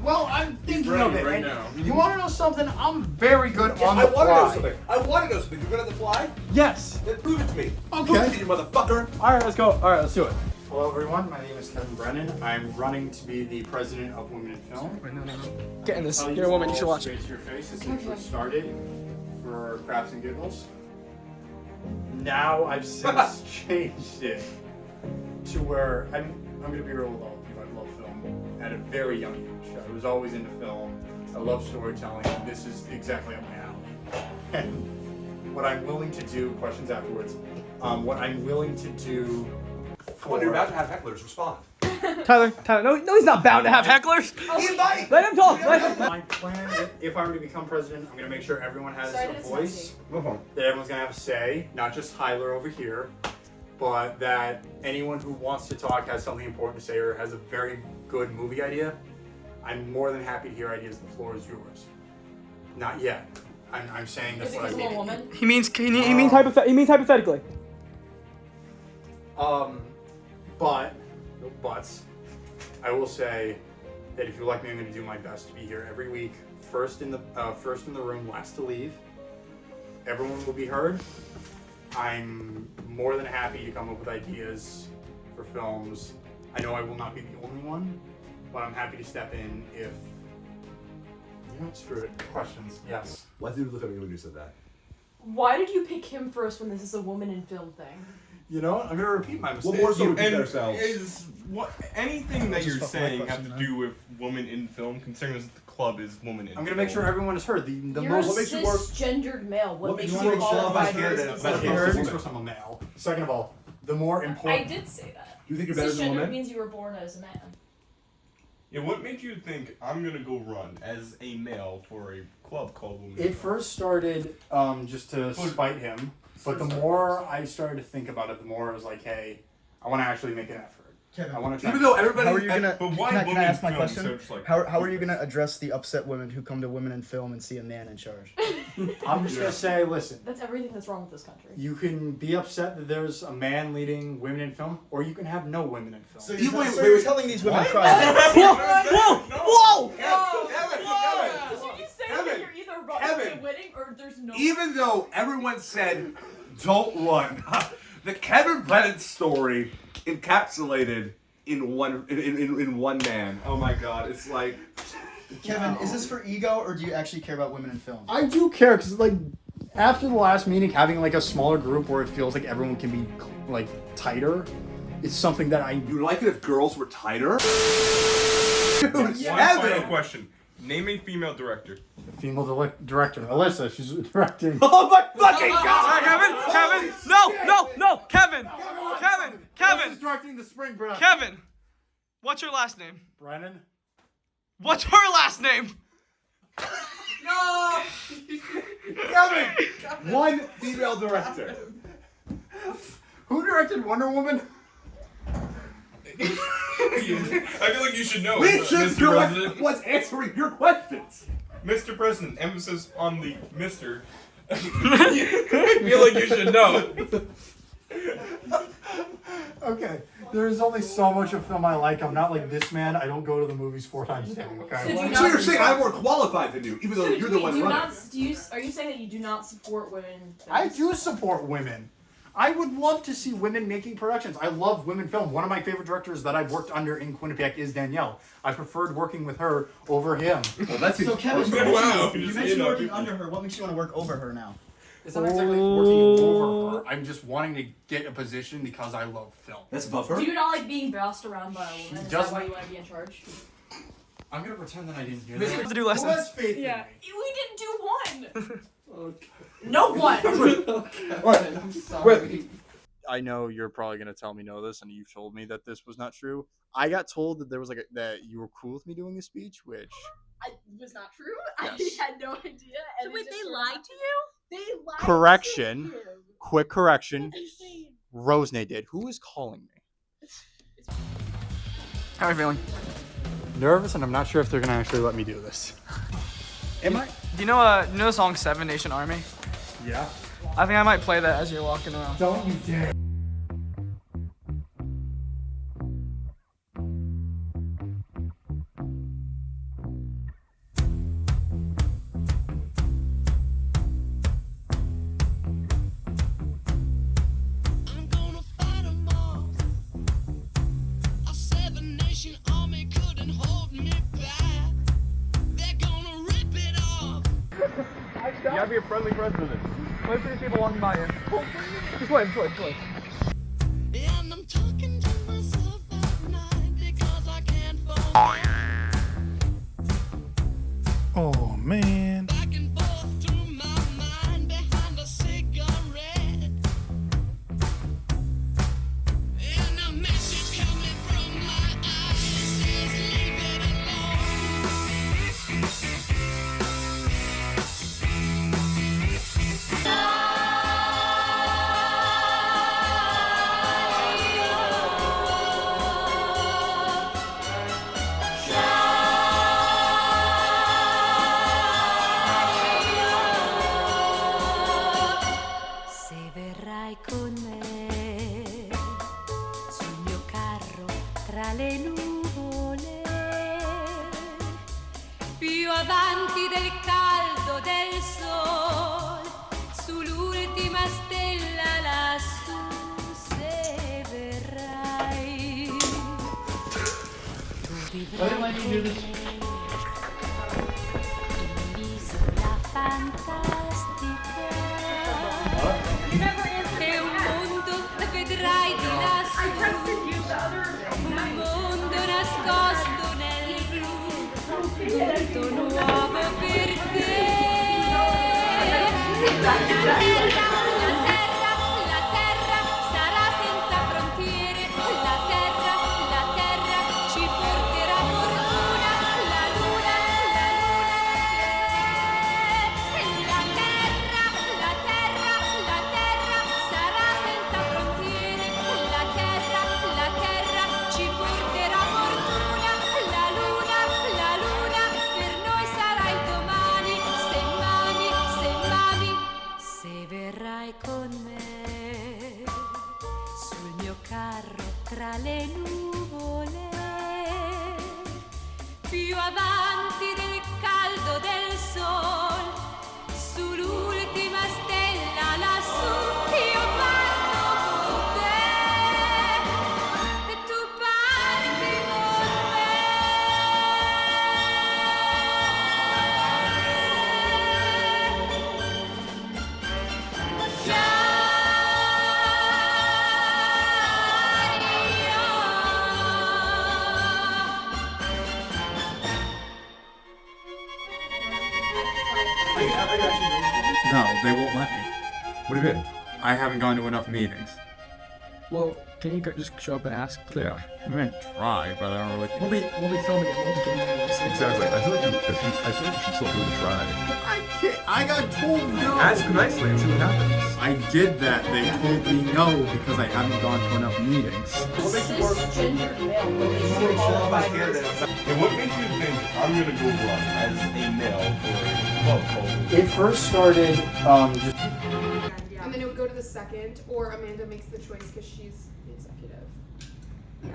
Speaker 5: Well, I'm thinking of it.
Speaker 2: right
Speaker 5: and
Speaker 2: now.
Speaker 5: You want to know something? I'm very good
Speaker 8: Yeah,
Speaker 5: on
Speaker 8: I
Speaker 5: the
Speaker 8: want to know
Speaker 5: fly.
Speaker 8: something. I want to know something. You're good on the fly?
Speaker 5: Yes.
Speaker 8: Then prove it to me.
Speaker 5: Okay.
Speaker 8: Prove it to you, motherfucker.
Speaker 5: All right, let's go. All right, let's do it. Hello, everyone. My name is Kevin Brennan. I'm running to be the president of Women in Film.
Speaker 7: Wait, no. Get in this.
Speaker 5: I'll
Speaker 7: You're a woman. You
Speaker 5: use
Speaker 7: should
Speaker 5: all
Speaker 7: watch it.
Speaker 5: straight to your face. This intro started for Craps and Giggles. Now I've since changed it to where I'm going to be real with all of you. I love film at a very young age. I was always into film. I love storytelling. This is exactly up my alley. And what I'm willing to do, questions afterwards, what I'm willing to do
Speaker 8: When you're about to have hecklers, respond.
Speaker 7: Tyler. No, he's not bound to have hecklers. Let him talk.
Speaker 5: My plan, if I were to become president, I'm going to make sure everyone has a voice, that everyone's going to have a say, not just Tyler over here, but that anyone who wants to talk has something important to say or has a very good movie idea. I'm more than happy to hear ideas. The floor is yours. Not yet. I'm saying that's what I mean.
Speaker 7: He means hypothetically.
Speaker 5: But, no buts, I will say that if you like me, I'm going to do my best to be here every week. First in the room, last to leave. Everyone will be heard. I'm more than happy to come up with ideas for films. I know I will not be the only one, but I'm happy to step in if. You know, screw it. Questions? Yes.
Speaker 8: Why did you look at me when you said that?
Speaker 4: Why did you pick him first when this is a woman in film thing?
Speaker 5: You know what? I'm going to repeat my mistake.
Speaker 8: What more so we
Speaker 2: And
Speaker 8: repeat ourselves?
Speaker 2: is anything that you're
Speaker 5: just fuck my
Speaker 2: saying have
Speaker 5: question,
Speaker 2: to do with women in film, considering that the club is woman in
Speaker 5: I'm
Speaker 2: film?
Speaker 5: going to make sure everyone is heard. The
Speaker 4: You're
Speaker 5: most
Speaker 8: what makes you work-
Speaker 4: cisgendered male. What makes
Speaker 8: makes
Speaker 4: you
Speaker 8: you
Speaker 4: qualified
Speaker 8: qualified
Speaker 4: for
Speaker 8: to
Speaker 4: this
Speaker 8: be
Speaker 5: Let's be
Speaker 8: Well,
Speaker 5: heard.
Speaker 8: woman.
Speaker 5: First, I'm a male. Second of all, the more
Speaker 14: I
Speaker 5: important.
Speaker 14: did say that.
Speaker 8: Do you think you're better than a
Speaker 14: Cisgender
Speaker 8: woman?
Speaker 14: means you were born as a man.
Speaker 2: Yeah, what made you think I'm gonna go run as a male for a club called Women in
Speaker 5: It
Speaker 2: Film?
Speaker 5: first started just to spite him, but the more I started to think about it, the more I was like, hey, I want to actually make an effort.
Speaker 16: Kevin,
Speaker 5: I want to try.
Speaker 8: Even though everybody.
Speaker 16: how are you gonna?
Speaker 2: But why
Speaker 16: Can I
Speaker 2: women
Speaker 16: ask my
Speaker 2: film?
Speaker 16: question?
Speaker 2: So it's like,
Speaker 16: How are you gonna address the upset women who come to Women in Film and see a man in charge?
Speaker 5: I'm just gonna say, listen.
Speaker 14: That's everything that's wrong with this country.
Speaker 5: You can be upset that there's a man leading women in film, or you can have no women in film.
Speaker 16: So
Speaker 8: you're
Speaker 16: you're telling these women cry.
Speaker 7: Whoa!
Speaker 14: Did you say that you're either
Speaker 8: Kevin.
Speaker 14: winning or there's no?
Speaker 8: Even though everyone said, don't run, the Kevin Brennan story encapsulated in one man. Oh my god, it's like.
Speaker 16: Kevin, is this for ego or do you actually care about women in film?
Speaker 5: I do care because, like, after the last meeting, having like a smaller group where it feels like everyone can be like tighter, is something that I.
Speaker 8: You like it if girls were tighter? Dude,
Speaker 2: one
Speaker 8: Kevin!
Speaker 2: final question. Name a female director.
Speaker 5: Female director, Alyssa, she's directing.
Speaker 8: Oh my fucking god!
Speaker 7: Kevin! No! Kevin!
Speaker 5: Alyssa's directing the Spring Break.
Speaker 7: Kevin! What's her last name?
Speaker 5: Brennan.
Speaker 7: What's her last name?
Speaker 8: No! Kevin! One female director.
Speaker 16: Who directed Wonder Woman?
Speaker 2: I feel like you should know.
Speaker 8: We should
Speaker 2: Mr.
Speaker 8: do
Speaker 2: President.
Speaker 8: what's answering your questions.
Speaker 2: Mr. President, emphasis on the Mr. I feel like you should know.
Speaker 16: Okay, there is only so much of film I like. I'm not like this man. I don't go to the movies 4 times a day. Okay.
Speaker 8: So you're saying I'm more qualified than you, even though you're the one running.
Speaker 14: Are you saying that you do not support women?
Speaker 16: I do support women. I would love to see women making productions. I love women film. One of my favorite directors that I've worked under in Quinnipiac is Danielle. I preferred working with her over him.
Speaker 8: Well, that's
Speaker 16: so Kevin,
Speaker 2: Wow.
Speaker 16: you mentioned working under her. What makes you want to work over her now? It's not exactly working over her. I'm just wanting to get a position because I love film.
Speaker 8: That's above her?
Speaker 14: Do you not like being bossed around by a woman? Is that why you want to be in charge?
Speaker 16: I'm gonna pretend that I didn't hear
Speaker 7: We
Speaker 16: that.
Speaker 7: have to do lessons.
Speaker 16: Who has faith
Speaker 14: Yeah.
Speaker 16: in me?
Speaker 14: We didn't do one. No one.
Speaker 16: I'm sorry.
Speaker 5: I know you're probably gonna tell me no this, and you've told me that this was not true. I got told that there was that you were cool with me doing a speech, which
Speaker 4: Was not true.
Speaker 5: Yes.
Speaker 4: I had no idea.
Speaker 3: So wait, they lied to you?
Speaker 4: They lied.
Speaker 5: correction,
Speaker 4: To you.
Speaker 5: quick correction. Rosenay did. Who is calling me?
Speaker 7: How am I feeling?
Speaker 16: Nervous, and I'm not sure if they're gonna actually let me do this. Am I?
Speaker 7: Do you know the song Seven Nation Army?
Speaker 16: Yeah.
Speaker 7: I think I might play that as you're walking around.
Speaker 16: Don't you dare.
Speaker 2: You gotta be a friendly president.
Speaker 7: Wait for these people walking by you. Just wait.
Speaker 17: And I'm talking to myself at night because I can't
Speaker 10: Oh man.
Speaker 17: back and forth through my mind behind a cigarette. And a message coming from my eyes says leave it
Speaker 18: Se verrai con me sul mio carro tra le nuvole, più avanti del caldo del sol, sull'ultima stella lassù, se verrai, tu vivrai con me in l'isola fantastica. È un mondo, vedrai di lassù, un mondo nascosto nel blu, tutto nuovo per te. La terra sarà senza frontiere, la terra ci porterà fortuna, la luna sarà senza frontiere, la terra ci porterà fortuna, la luna per noi sarà il domani, se mami, se verrai con me sul mio carro tra le nuvole, più avanti del caldo del sol, sull'ultima stella lassù, io parto con te e tu parti con
Speaker 5: No, they won't let me.
Speaker 8: What do you mean?
Speaker 5: I haven't gone to enough meetings.
Speaker 7: Well, can you just show up and ask?
Speaker 10: Yeah.
Speaker 5: I'm gonna try, but I don't really.
Speaker 7: We'll be filming it. We'll be filming it.
Speaker 10: Exactly. I feel like you should still really try.
Speaker 16: I can't. I got told no.
Speaker 10: Ask nicely and see what happens.
Speaker 16: I did that. They told me no because I haven't gone to enough meetings.
Speaker 8: Cisgendered male will be sure qualified candidates.
Speaker 1: And what makes you think I'm gonna go run as a male for
Speaker 16: It first started just.
Speaker 6: And then it would go to the second, or Amanda makes the choice because she's the executive.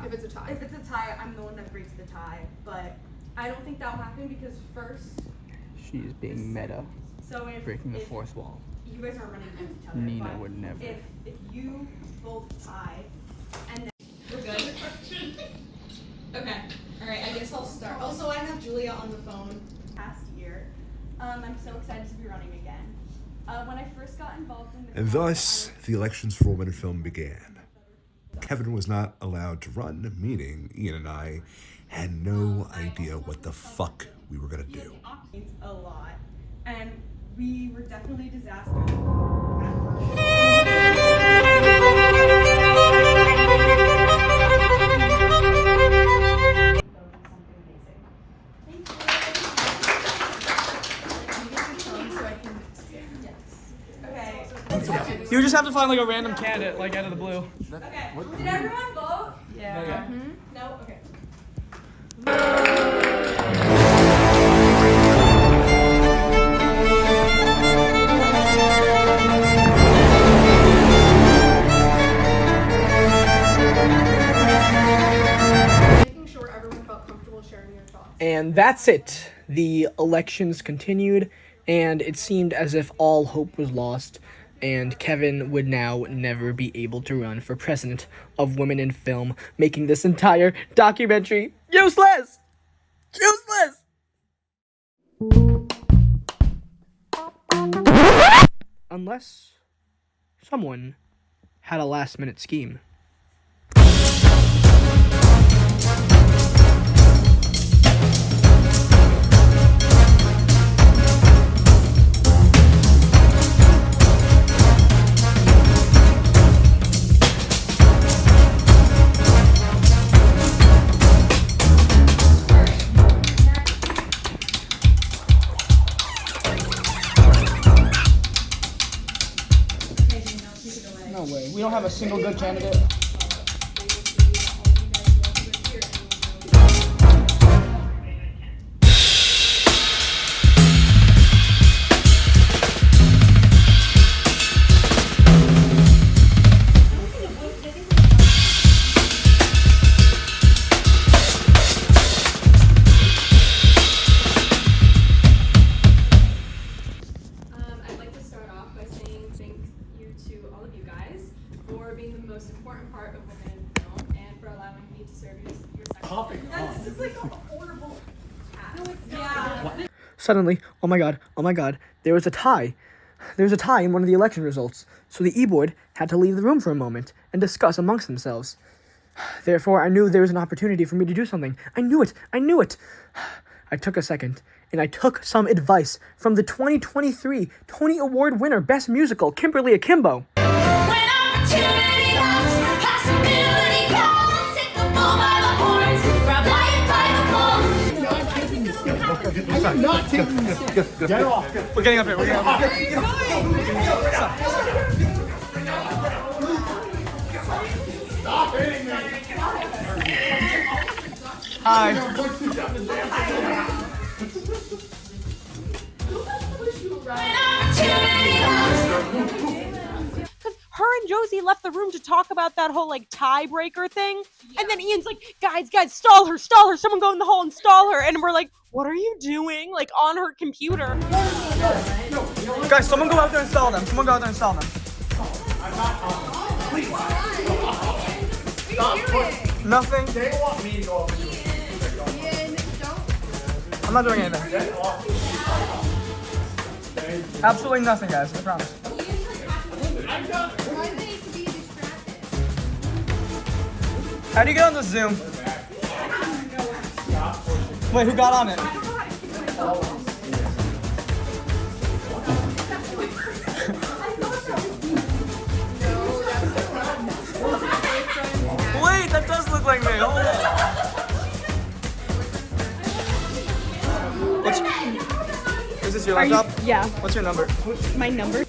Speaker 6: If it's a tie.
Speaker 3: If it's a tie, I'm the one that breaks the tie. But I don't think that'll happen because first,
Speaker 7: She's being meta,
Speaker 3: so if
Speaker 7: breaking the fourth wall.
Speaker 3: you guys aren't running against each other.
Speaker 7: Nina
Speaker 3: but
Speaker 7: would never.
Speaker 3: If you both tie, and then
Speaker 14: We're good. Okay. All right. I guess I'll start. Also, I have Julia on the phone.
Speaker 3: past year, I'm so excited to be running again. When I first got involved in the
Speaker 10: And thus, the elections for Women in Film began. Kevin was not allowed to run, meaning Ian and I had no idea what the fuck we were gonna do.
Speaker 3: a lot, and we were definitely a disaster.
Speaker 7: You just have to find like a random candidate, like out of the blue.
Speaker 3: Okay. Did everyone vote? Yeah.
Speaker 7: Yeah.
Speaker 3: No. Okay.
Speaker 6: Making sure everyone felt comfortable sharing their thoughts.
Speaker 7: And that's it. The elections continued, and it seemed as if all hope was lost, and Kevin would now never be able to run for president of Women in Film, making this entire documentary useless! Useless! Unless someone had a last-minute scheme. No way. We don't have a single good candidate.
Speaker 6: I'd like to start off by saying thank you to all of you guys for being the most important part of Women in Film and for allowing me to serve as your secretary. That's just like a horrible task. No, it's not.
Speaker 7: Suddenly, oh my god, there was a tie. There was a tie in one of the election results, so the E-Board had to leave the room for a moment and discuss amongst themselves. Therefore, I knew there was an opportunity for me to do something. I knew it! I took a second, and I took some advice from the 2023 Tony Award winner Best Musical, Kimberly Akimbo.
Speaker 16: I'm not taking this. Get off.
Speaker 7: We're getting up here, we're getting up here.
Speaker 16: Stop hitting me.
Speaker 7: Hi.
Speaker 3: Her and Josie left the room to talk about that whole like tiebreaker thing, and then Ian's like, "Guys, stall her! Someone go in the hall and stall her!" And we're like, "What are you doing?" Like on her computer.
Speaker 7: Guys, someone go out there and stall them. Nothing.
Speaker 16: They want me to go over here.
Speaker 7: I'm not doing anything. Absolutely nothing, guys. I promise. How do you get on the Zoom? Wait, who got on it? Are you-
Speaker 3: laptop?
Speaker 7: Yeah. What's your number?
Speaker 3: My number?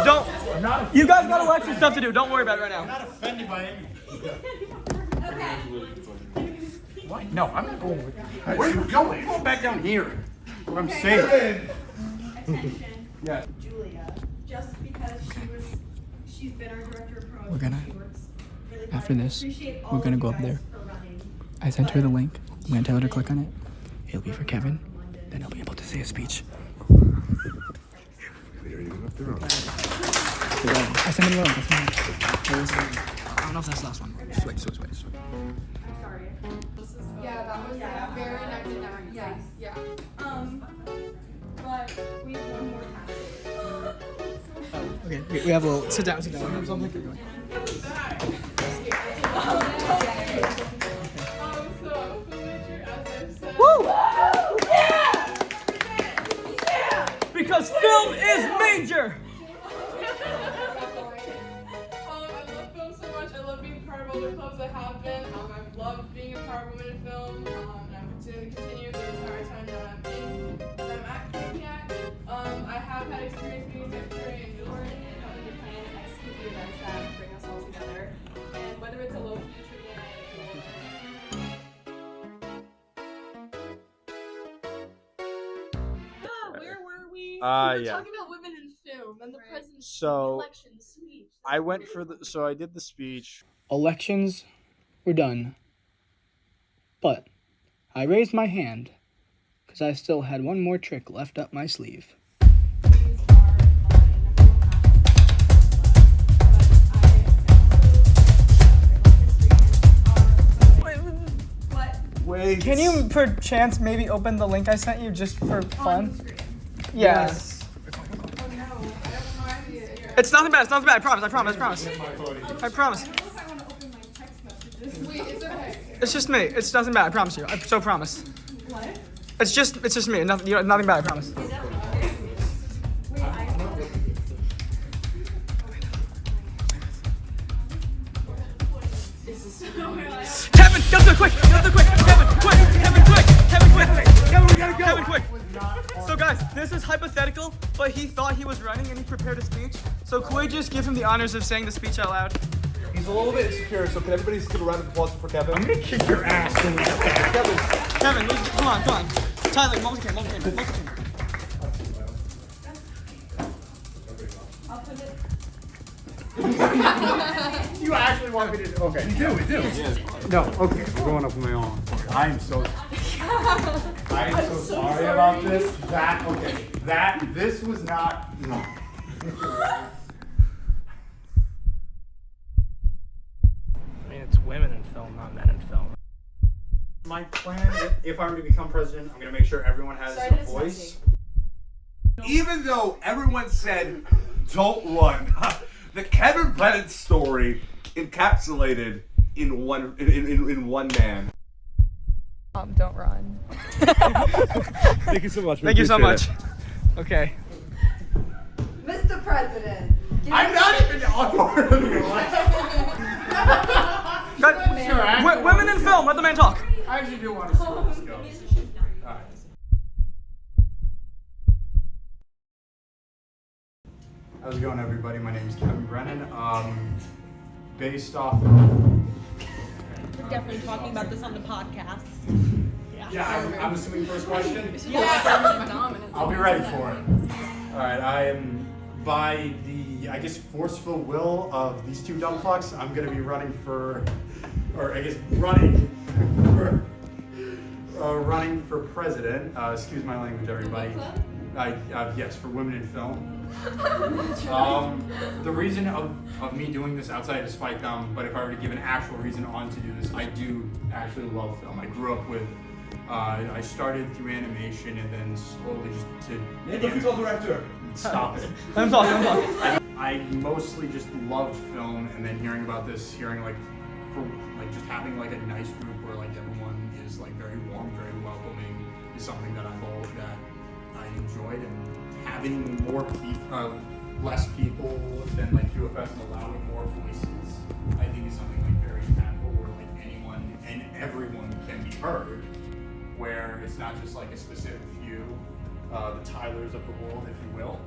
Speaker 7: Don't. You guys got election stuff to do. Don't worry about it right now.
Speaker 16: I'm not offended by anything. What? No, I'm not going with you. Where are you going? I'm going back down here. Where I'm safe.
Speaker 6: Attention.
Speaker 16: Yeah.
Speaker 6: Julia, just because she's been our director of promotion.
Speaker 19: We're gonna-
Speaker 6: she works really hard.
Speaker 19: After this,
Speaker 6: Appreciate all
Speaker 19: we're gonna
Speaker 6: of
Speaker 19: go
Speaker 6: you
Speaker 19: up there.
Speaker 6: guys for running.
Speaker 19: I sent her the link. I'm gonna tell her to click on it. It'll be for Kevin. Then he'll be able to say a speech. I sent him the link.
Speaker 7: I don't know if that's the last one. Switch.
Speaker 6: Sorry.
Speaker 14: Yeah, that was very neck and neck. Yes, yeah.
Speaker 6: But we have one more task.
Speaker 7: Okay, we have a little. Sit down. We have something to do.
Speaker 3: Woo!
Speaker 7: Because film is major.
Speaker 14: I love film so much. I love being part of all the clubs I have been. I've loved being a part of Women in Film. And I'm continuing to continue the entire time that I'm at Quinnipiac. I have had experience being secretary and Jordan and helping to plan and execute the events that bring us all together. And whether it's a low
Speaker 4: Where were we?
Speaker 5: Yeah.
Speaker 4: We were talking about women in film and the president's
Speaker 5: So
Speaker 4: election speech.
Speaker 5: I went for I did the speech.
Speaker 19: Elections were done. But I raised my hand because I still had one more trick left up my sleeve.
Speaker 16: Wait.
Speaker 7: Can you perchance maybe open the link I sent you just for fun? Yeah. It's nothing bad. I promise. I promise.
Speaker 14: Wait, is it okay?
Speaker 7: It's just me. It's nothing bad. I promise you. I so promise.
Speaker 14: What?
Speaker 7: It's just me. Nothing, nothing bad. I promise. Kevin, get up there quick! Kevin, quick! Kevin, we gotta go! Kevin, quick! So guys, this is hypothetical, but he thought he was running and he prepared a speech. So could we just give him the honors of saying the speech out loud?
Speaker 8: He's a little bit insecure, so can everybody just give a round of applause for Kevin?
Speaker 16: I'm gonna kick your ass.
Speaker 7: Kevin, come on. Tyler, multi-cam.
Speaker 6: I'll put it.
Speaker 16: You actually want me to? Okay. We do. No. Okay. We're going up on my own. I am so sorry about this. This was not. No.
Speaker 19: I mean, it's women in film, not men in film.
Speaker 16: My plan, if I were to become president, I'm gonna make sure everyone has a voice.
Speaker 8: Even though everyone said, don't run, the Kevin Brennan story encapsulated in one man.
Speaker 15: Don't run.
Speaker 10: Thank you so much.
Speaker 7: Thank you so much. Okay.
Speaker 14: Mr. President.
Speaker 16: I'm not even on board with your life.
Speaker 7: Women in film, let the man talk.
Speaker 16: I actually do want to see where this goes. Alright. How's it going, everybody? My name is Kevin Brennan. Based off of...
Speaker 3: We're definitely talking about this on the podcast.
Speaker 16: Yeah, I'm assuming first question?
Speaker 14: Yeah.
Speaker 16: I'll be ready for it. Alright, I am by the, I guess, forceful will of these two dumb fucks, I'm gonna be running for president. Excuse my language, everybody. Yes, for women in film. The reason of me doing this outside of Spike Gum, but if I were to give an actual reason on to do this, I do actually love film. I grew up with, I started through animation and then slowly just to...
Speaker 8: Name the female director.
Speaker 16: Stop it.
Speaker 7: I'm talking.
Speaker 16: I mostly just loved film, and then hearing about this, just having like a nice group where like everyone is like very warm, very welcoming, is something that I enjoyed, and having more people, less people than like QFS and allowing more voices, I think is something like very impactful where like anyone and everyone can be heard, where it's not just like a specific few, the Tylers of the world, if you will.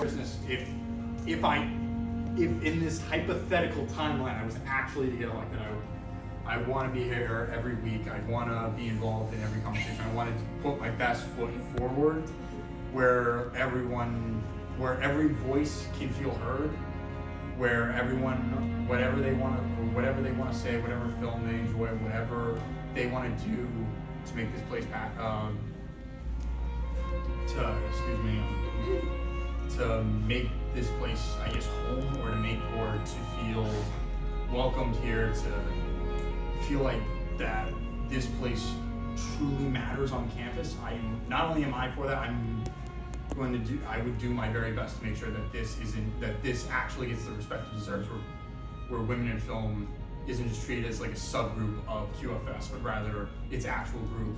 Speaker 16: Business, if in this hypothetical timeline I was actually to get elected, I want to be here every week. I want to be involved in every conversation. I want to put my best foot forward, where every voice can feel heard, where everyone, whatever they want to say, whatever film they enjoy, whatever they want to do to make this place back, to make this place, I guess, home, or to feel welcomed here, to feel like that this place truly matters on campus. Not only am I for that, I would do my very best to make sure that this actually gets the respect it deserves, where women in film isn't just treated as like a subgroup of QFS, but rather its actual group.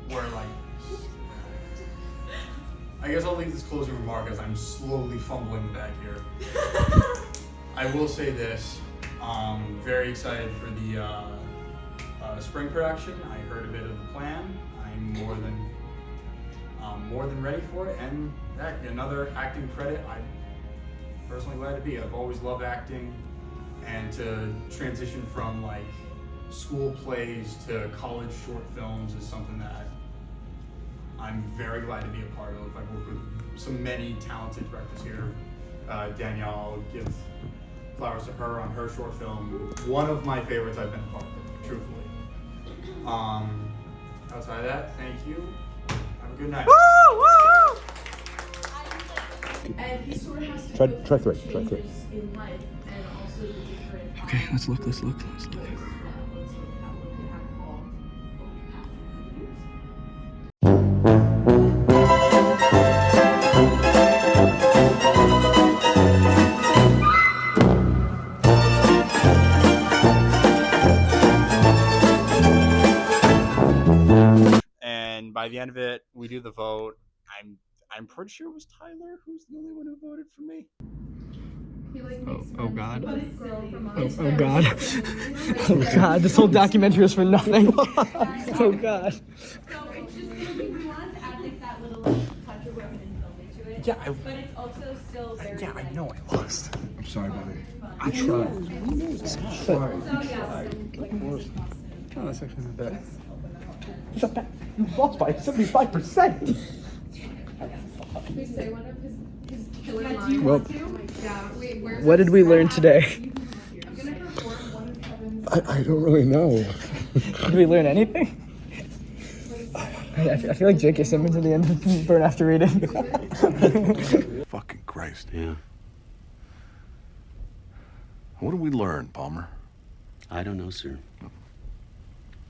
Speaker 16: Where like, I guess I'll leave this closing remark as I'm slowly fumbling back here. I will say this, very excited for the spring production. I heard a bit of the plan. I'm more than ready for it, and another acting credit. I'm personally glad to be. I've always loved acting, and to transition from like school plays to college short films is something that I'm very glad to be a part of. I've worked with many talented directors here. Danielle, I'll give flowers to her on her short film. One of my favorites I've been a part of, truthfully. Outside of that, thank you. Have a good night.
Speaker 6: And he sort of has to
Speaker 10: Try
Speaker 6: go through
Speaker 10: three.
Speaker 6: changes in life and also the different
Speaker 19: Okay, let's look.
Speaker 6: places that let's look at what could have evolved over the past 100 years.
Speaker 5: And by the end of it, we do the vote. I'm pretty sure it was Tyler who's the only one who voted for me.
Speaker 19: Oh God.
Speaker 6: But it's silly.
Speaker 19: Oh God. Oh God. This whole documentary was for nothing. Oh God.
Speaker 6: So it's just gonna be, we wanted to add like that little touch of women in film into it.
Speaker 5: Yeah,
Speaker 6: but it's also still very.
Speaker 5: Yeah, I know I lost.
Speaker 10: I'm sorry, buddy.
Speaker 19: I tried.
Speaker 5: Oh, that's actually not bad. You lost by 75%.
Speaker 6: Please say one of his killer lines.
Speaker 19: Well,
Speaker 6: Yeah. Wait, where's
Speaker 19: what did we learn today?
Speaker 6: I'm gonna perform one of Kevin's.
Speaker 10: I don't really know.
Speaker 19: Did we learn anything? I feel like J.K. Simmons at the end of Burn After Reading.
Speaker 20: Fucking Christ. Yeah. What did we learn, Palmer?
Speaker 21: I don't know, sir.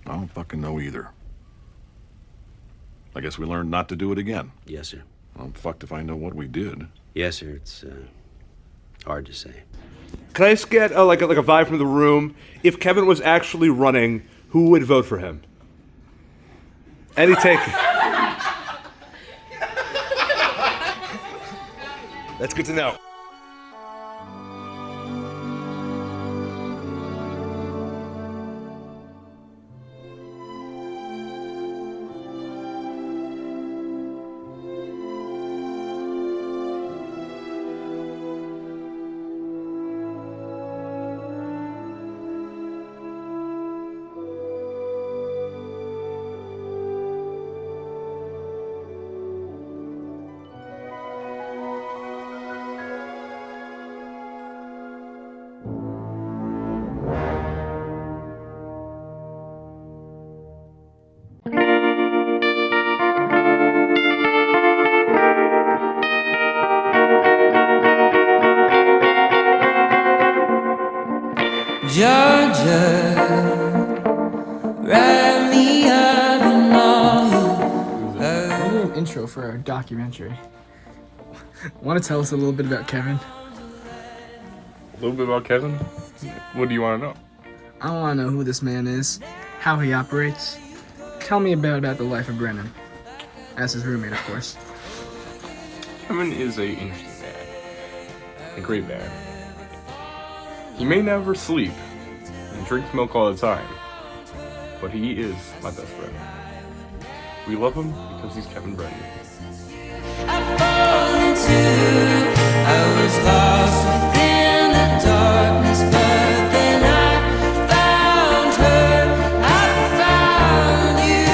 Speaker 20: I don't fucking know either. I guess we learned not to do it again.
Speaker 21: Yes, sir.
Speaker 20: I'm fucked if I know what we did.
Speaker 21: Yes, sir. It's hard to say.
Speaker 8: Can I just get like a vibe from the room? If Kevin was actually running, who would vote for him? Any take? That's good to know.
Speaker 18: Georgia, wrap me up in all
Speaker 19: We need an intro for our documentary. Want to tell us a little bit about Kevin?
Speaker 2: A little bit about Kevin? What do you want to know?
Speaker 19: I want to know who this man is, how he operates. Tell me about the life of Brennan, as his roommate, of course.
Speaker 2: Kevin is a interesting man. A great man. He may never sleep and drinks milk all the time, but he is my best friend. We love him because he's Kevin Brennan.
Speaker 18: I was lost within the darkness, but then I found her. I found you.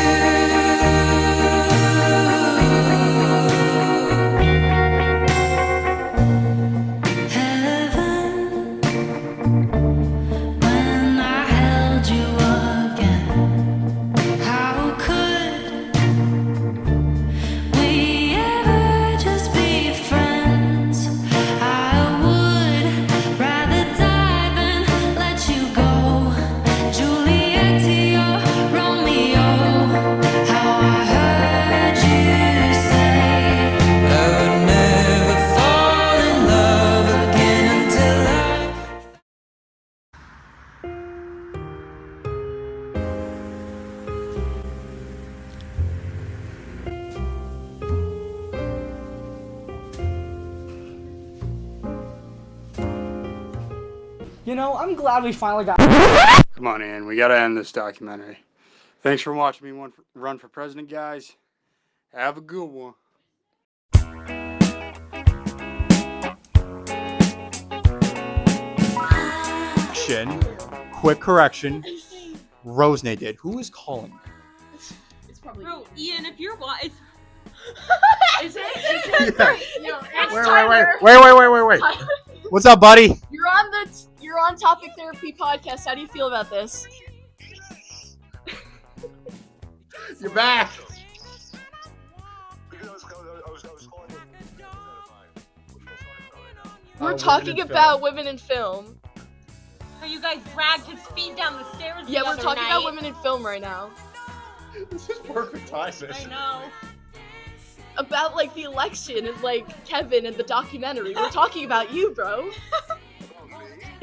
Speaker 18: Heaven, when I held you again, how could we ever just be friends? I would rather die than let you go. Juliet to your Romeo, how I heard you say I would never fall in love again until I
Speaker 19: You know, I'm glad we finally got.
Speaker 16: Come on, Ann. We gotta end this documentary. Thanks for watching me run for president, guys. Have a good one. Quick correction. Rosenay did. Who is calling?
Speaker 4: It's probably
Speaker 3: Bro, Ian, if you're watching.
Speaker 4: Is it?
Speaker 16: Yeah.
Speaker 4: Yo,
Speaker 16: Wait. What's up, buddy?
Speaker 4: You're on Topic Therapy Podcast. How do you feel about this?
Speaker 16: You're back.
Speaker 4: We're talking about women in film.
Speaker 3: So you guys dragged his feet down the stairs.
Speaker 4: Yeah,
Speaker 3: the
Speaker 4: we're
Speaker 3: other
Speaker 4: talking
Speaker 3: night.
Speaker 4: about women in film right now.
Speaker 16: This is perfect timing.
Speaker 3: I know.
Speaker 4: About like the election and like Kevin and the documentary. We're talking about you, bro.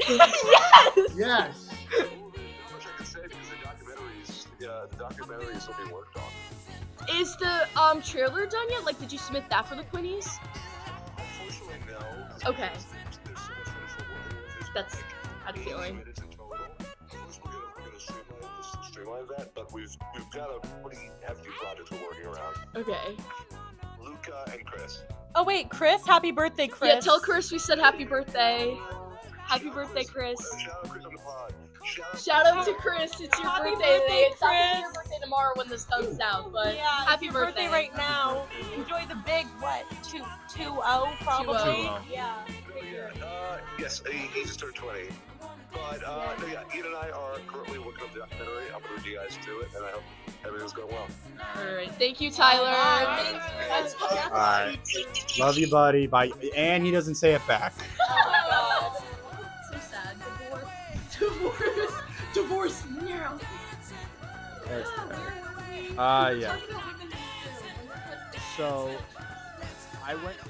Speaker 4: Yes.
Speaker 16: Yes.
Speaker 10: The documentary is still being worked on.
Speaker 4: Is the trailer done yet? Like, did you submit that for the Quinnies?
Speaker 10: Unfortunately, no.
Speaker 4: Okay. That's how I'm feeling.
Speaker 10: We're gonna streamline that, but we've got a pretty hefty project we're working around.
Speaker 4: Okay.
Speaker 10: Luca and Chris.
Speaker 3: Oh wait, Chris, happy birthday, Chris.
Speaker 4: Yeah, tell Chris we said happy birthday. Happy birthday, Chris. Shout out to Chris. It's your
Speaker 3: Happy
Speaker 4: birthday
Speaker 3: birthday,
Speaker 4: today. It's not
Speaker 3: Chris.
Speaker 4: your birthday tomorrow when this comes out, but
Speaker 3: Yeah,
Speaker 4: happy
Speaker 3: it's your
Speaker 4: birthday
Speaker 3: right now. Enjoy the big what? 2-0 probably.
Speaker 4: 2-0.
Speaker 3: Yeah.
Speaker 10: Yes, he just turned 20. But no, yeah, Ian and I are currently working on the documentary. I'm gonna lead you guys to it, and I hope everything's going well.
Speaker 4: All right, thank you, Tyler. Thanks.
Speaker 16: All right. Love you, buddy. Bye. And he doesn't say it back.
Speaker 4: Oh my god. So sad. Divorce now.
Speaker 16: Yeah. So I went for